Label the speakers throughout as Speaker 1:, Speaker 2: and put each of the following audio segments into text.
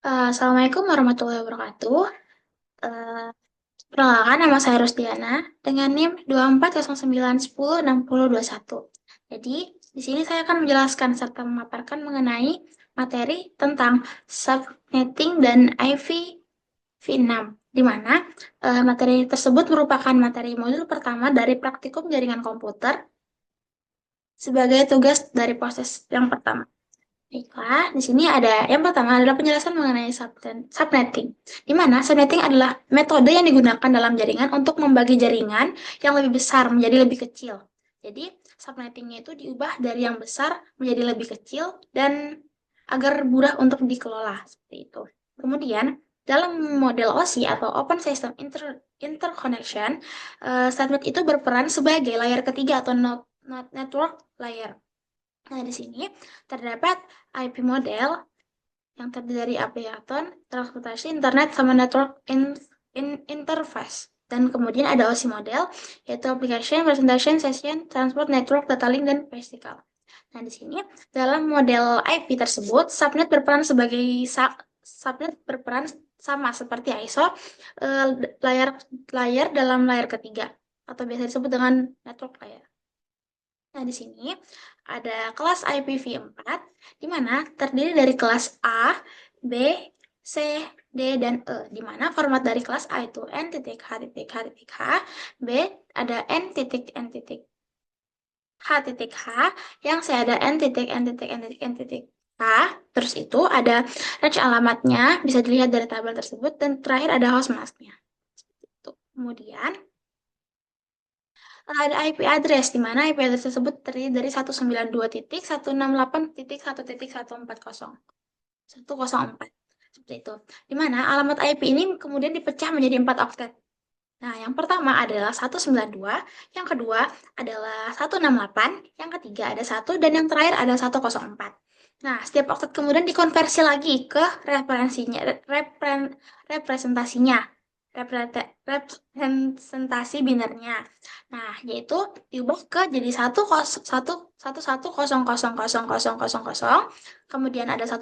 Speaker 1: Assalamualaikum warahmatullahi wabarakatuh. Eh, Perkenalkan, nama saya Rusdiana dengan NIM 2409106021. Jadi, di sini saya akan menjelaskan serta memaparkan mengenai materi tentang subnetting dan IPv6, di mana materi tersebut merupakan materi modul pertama dari praktikum jaringan komputer sebagai tugas dari proses yang pertama. Baiklah, di sini ada yang pertama adalah penjelasan mengenai subnetting, di mana subnetting adalah metode yang digunakan dalam jaringan untuk membagi jaringan yang lebih besar menjadi lebih kecil. Jadi, subnettingnya itu diubah dari yang besar menjadi lebih kecil dan agar mudah untuk dikelola seperti itu. Kemudian, dalam model OSI atau Open System Interconnection, subnet itu berperan sebagai layar ketiga atau network layer. Nah, di sini terdapat IP model yang terdiri dari application, transportasi, internet, sama network interface. Dan kemudian ada OSI model, yaitu application, presentation, session, transport, network, data link, dan physical. Nah, di sini dalam model IP tersebut, subnet berperan sama seperti ISO, layar dalam layar ketiga, atau biasa disebut dengan network layer. Nah, di sini ada kelas IPv4, di mana terdiri dari kelas A, B, C, D, dan E, di mana format dari kelas A itu N.H.H, B ada N.N.H, yang C ada N.N.N.H, terus itu ada range alamatnya, bisa dilihat dari tabel tersebut, dan terakhir ada hostmasknya. Kemudian, ada IP address, di mana IP address tersebut terdiri dari 192.168.1.140. Seperti itu. Di mana alamat IP ini kemudian dipecah menjadi 4 oktet. Nah, yang pertama adalah 192, yang kedua adalah 168, yang ketiga ada 1, dan yang terakhir ada 104. Nah, setiap oktet kemudian dikonversi lagi ke representasinya, representasi binernya. Nah, yaitu diubah ke jadi 1 kemudian ada 10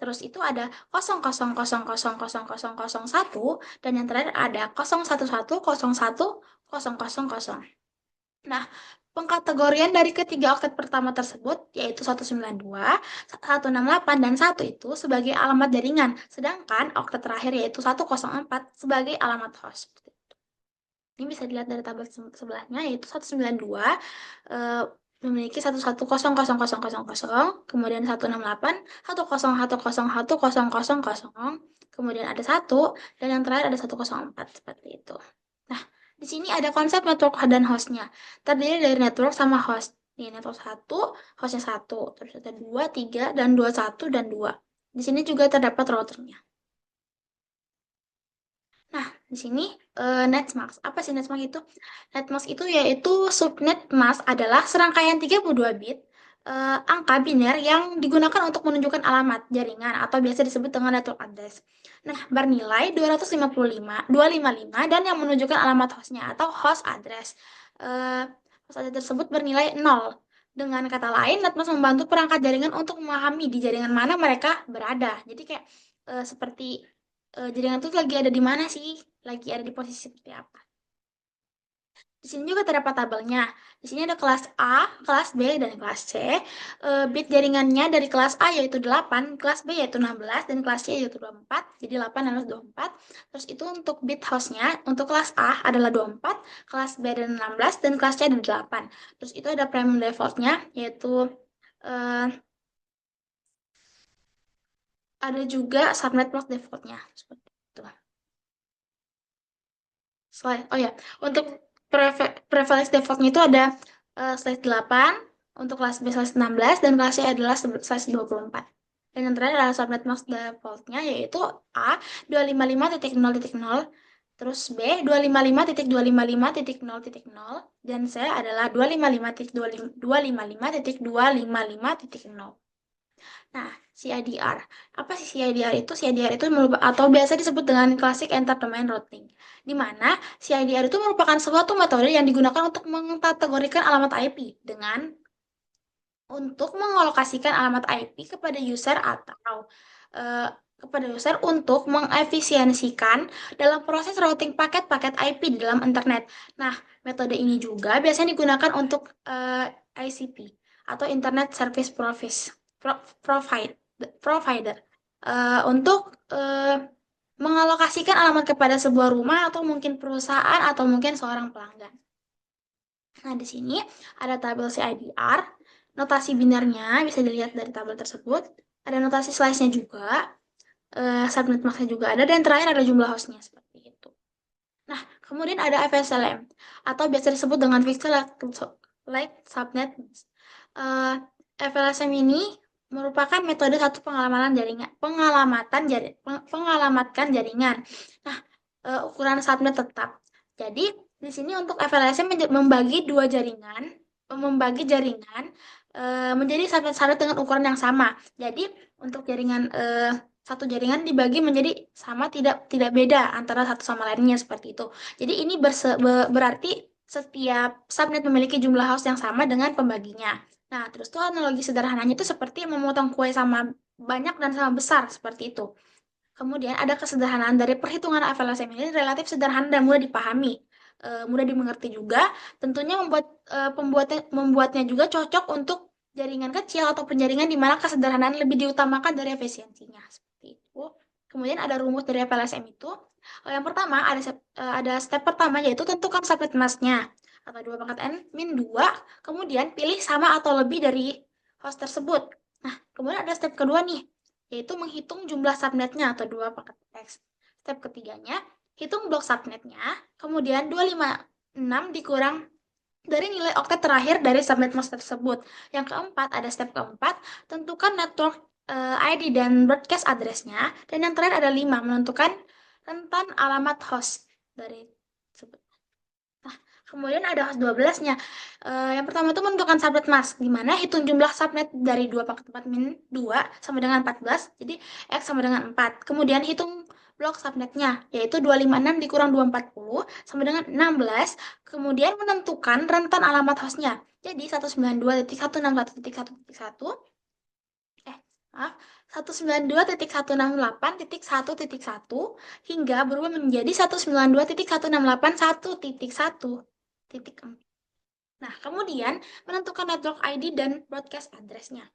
Speaker 1: terus itu ada 0,0000001, dan yang terakhir ada 011010000. Nah, pengkategorian dari ketiga oktet pertama tersebut, yaitu 192, 168, dan 1 itu sebagai alamat jaringan, sedangkan oktet terakhir yaitu 104 sebagai alamat host. Ini bisa dilihat dari tabel sebelahnya, yaitu 192 memiliki 1100000, kemudian 168, 101010000, kemudian ada 1, dan yang terakhir ada 104, seperti itu. Nah, di sini ada konsep network dan hostnya. Terdiri dari network sama host. Ini network 1, hostnya 1, terus ada 2, 3, dan 21, dan 2. Di sini juga terdapat routernya. Nah, di sini netmask. Apa sih netmask itu? Netmask itu yaitu subnet mask adalah serangkaian 32 bit angka biner yang digunakan untuk menunjukkan alamat jaringan atau biasa disebut dengan network address. Nah, bernilai 255, dan yang menunjukkan alamat hostnya atau host address. Host address tersebut bernilai 0. Dengan kata lain, netmask membantu perangkat jaringan untuk memahami di jaringan mana mereka berada. Jadi kayak seperti jaringan itu lagi ada di mana sih? Lagi ada di posisi seperti apa? Di sini juga terdapat tabelnya. Di sini ada kelas A, kelas B, dan kelas C. Bit jaringannya dari kelas A yaitu 8, kelas B yaitu 16, dan kelas C yaitu 24. Jadi 8 dan 24. Terus itu untuk bit hostnya, untuk kelas A adalah 24, kelas B dan 16, dan kelas C ada 8. Terus itu ada premium defaultnya, yaitu uh, ada juga subnet plus defaultnya. Seperti itu. Oh ya, untuk prevalence defaultnya itu ada slash 8, untuk kelas B slash 16, dan kelas C adalah slash 24. Dan yang terakhir adalah subnet max defaultnya, yaitu A 255.0.0, terus B 255.255.0.0, dan C adalah 255.255.255.0. Nah, CIDR. Apa sih CIDR itu? CIDR itu atau biasa disebut dengan Classic Entertainment Routing, di mana CIDR itu merupakan suatu metode yang digunakan untuk mengkategorikan alamat IP dengan untuk mengalokasikan alamat IP kepada user atau kepada user untuk mengefisiensikan dalam proses routing paket-paket IP di dalam internet. Nah, metode ini juga biasanya digunakan untuk ICP atau Internet Service Provider untuk mengalokasikan alamat kepada sebuah rumah atau mungkin perusahaan atau mungkin seorang pelanggan. Nah, di sini ada tabel CIDR, notasi binarnya bisa dilihat dari tabel tersebut. Ada notasi slice-nya juga, subnet mask-nya juga ada, dan terakhir ada jumlah host-nya seperti itu. Nah, kemudian ada FSLM atau biasa disebut dengan Fixed Like Subnet. FLSM ini merupakan metode satu pengalamatkan jaringan. Nah, ukuran subnet tetap. Jadi di sini untuk FLSM membagi jaringan menjadi subnet-subnet dengan ukuran yang sama. Jadi untuk satu jaringan dibagi menjadi sama, tidak beda antara satu sama lainnya seperti itu. Jadi ini berarti setiap subnet memiliki jumlah host yang sama dengan pembaginya. Nah, terus tuh analogi sederhananya itu seperti memotong kue sama banyak dan sama besar seperti itu. Kemudian ada kesederhanaan dari perhitungan FLSM ini relatif sederhana dan mudah dipahami, mudah dimengerti juga. Tentunya membuatnya juga cocok untuk jaringan kecil atau penjaringan di mana kesederhanaan lebih diutamakan dari efisiensinya seperti itu. Kemudian ada rumus dari FLSM itu. Yang pertama ada step pertama yaitu tentukan subnet masknya atau 2 pangkat n min 2, kemudian pilih sama atau lebih dari host tersebut. Nah, kemudian ada step kedua nih, yaitu menghitung jumlah subnetnya atau 2 pangkat x. Step ketiganya, hitung blok subnetnya, kemudian 256 dikurang dari nilai oktet terakhir dari subnet mask tersebut. Yang keempat, ada step keempat, tentukan network ID dan broadcast address-nya. Dan yang terakhir ada 5, menentukan rentan alamat host dari tersebut. Nah, kemudian ada host 12-nya. Yang pertama itu menentukan subnet mask, di mana hitung jumlah subnet dari 2 pangkat 4 min 2 sama dengan 14, jadi X sama dengan 4. Kemudian hitung blok subnetnya, yaitu 256 dikurang 240 sama dengan 16. Kemudian menentukan rentan alamat hostnya. Jadi 192.161.1.1 maaf, 192.168.1.1 hingga berubah menjadi 192.168.1.1. Nah, kemudian menentukan network ID dan broadcast address-nya.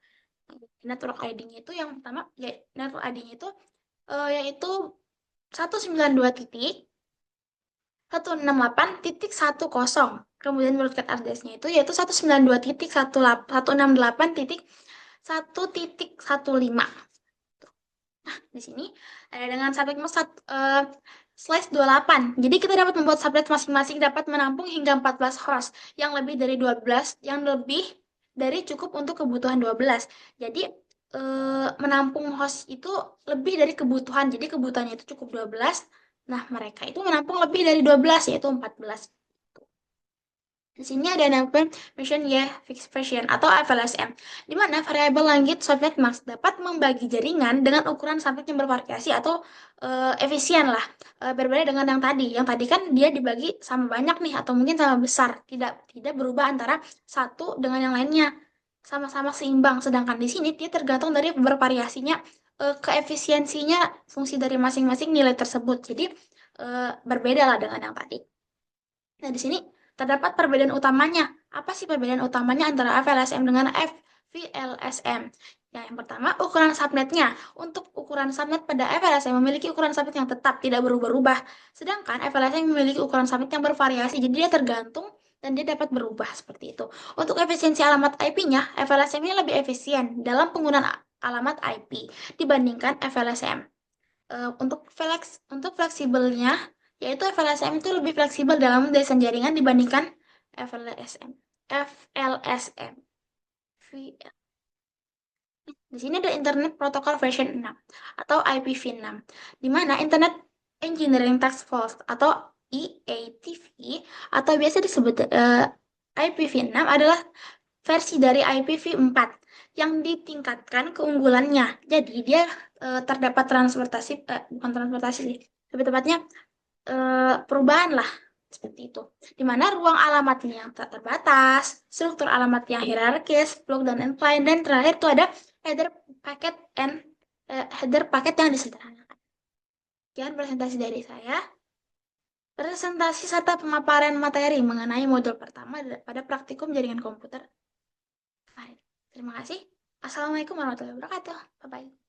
Speaker 1: Network ID-nya itu yang pertama, network ID-nya itu yaitu 192.168.10. Kemudian broadcast address-nya itu yaitu 192.168.1.1.15. Nah, di sini ada dengan subnet mask slash 28. Jadi kita dapat membuat subnet masing-masing dapat menampung hingga 14 host yang lebih dari 12, yang lebih dari cukup untuk kebutuhan 12. Jadi menampung host itu lebih dari kebutuhan. Jadi kebutuhannya itu cukup 12. Nah, mereka itu menampung lebih dari 12 yaitu 14. Di sini ada namanya Mission Fixed Version atau FLSM, di mana variabel langit subnet mask dapat membagi jaringan dengan ukuran subnet yang bervariasi atau efisien lah. Berbeda dengan yang tadi. Yang tadi kan dia dibagi sama banyak nih atau mungkin sama besar, tidak berubah antara satu dengan yang lainnya. Sama-sama seimbang. Sedangkan di sini dia tergantung dari bervariasinya keefisiensinya fungsi dari masing-masing nilai tersebut. Jadi berbeda lah dengan yang tadi. Nah, di sini terdapat perbedaan utamanya. Apa sih perbedaan utamanya antara FLSM dengan FVLSM? Yang pertama, ukuran subnetnya. Untuk ukuran subnet pada FLSM memiliki ukuran subnet yang tetap, tidak berubah-ubah. Sedangkan FLSM memiliki ukuran subnet yang bervariasi, jadi dia tergantung dan dia dapat berubah seperti itu. Untuk efisiensi alamat IP-nya, FLSM ini lebih efisien dalam penggunaan alamat IP dibandingkan FLSM. Untuk fleksibelnya, yaitu FLSM itu lebih fleksibel dalam desain jaringan dibandingkan FLSM. Di sini ada Internet Protocol version 6 atau IPv6, di mana Internet Engineering Task Force atau EATV atau biasa disebut IPv6 adalah versi dari IPv4 yang ditingkatkan keunggulannya. Jadi dia bukan transportasi sih, lebih tepatnya perubahan lah seperti itu. Di mana ruang alamatnya yang tak terbatas, struktur alamat yang hierarkis, block dan incline, dan terakhir itu ada header paket yang disederhanakan. Sekian presentasi dari saya. Presentasi serta pemaparan materi mengenai modul pertama pada praktikum jaringan komputer. Baik, terima kasih. Assalamualaikum warahmatullahi wabarakatuh. Bye-bye.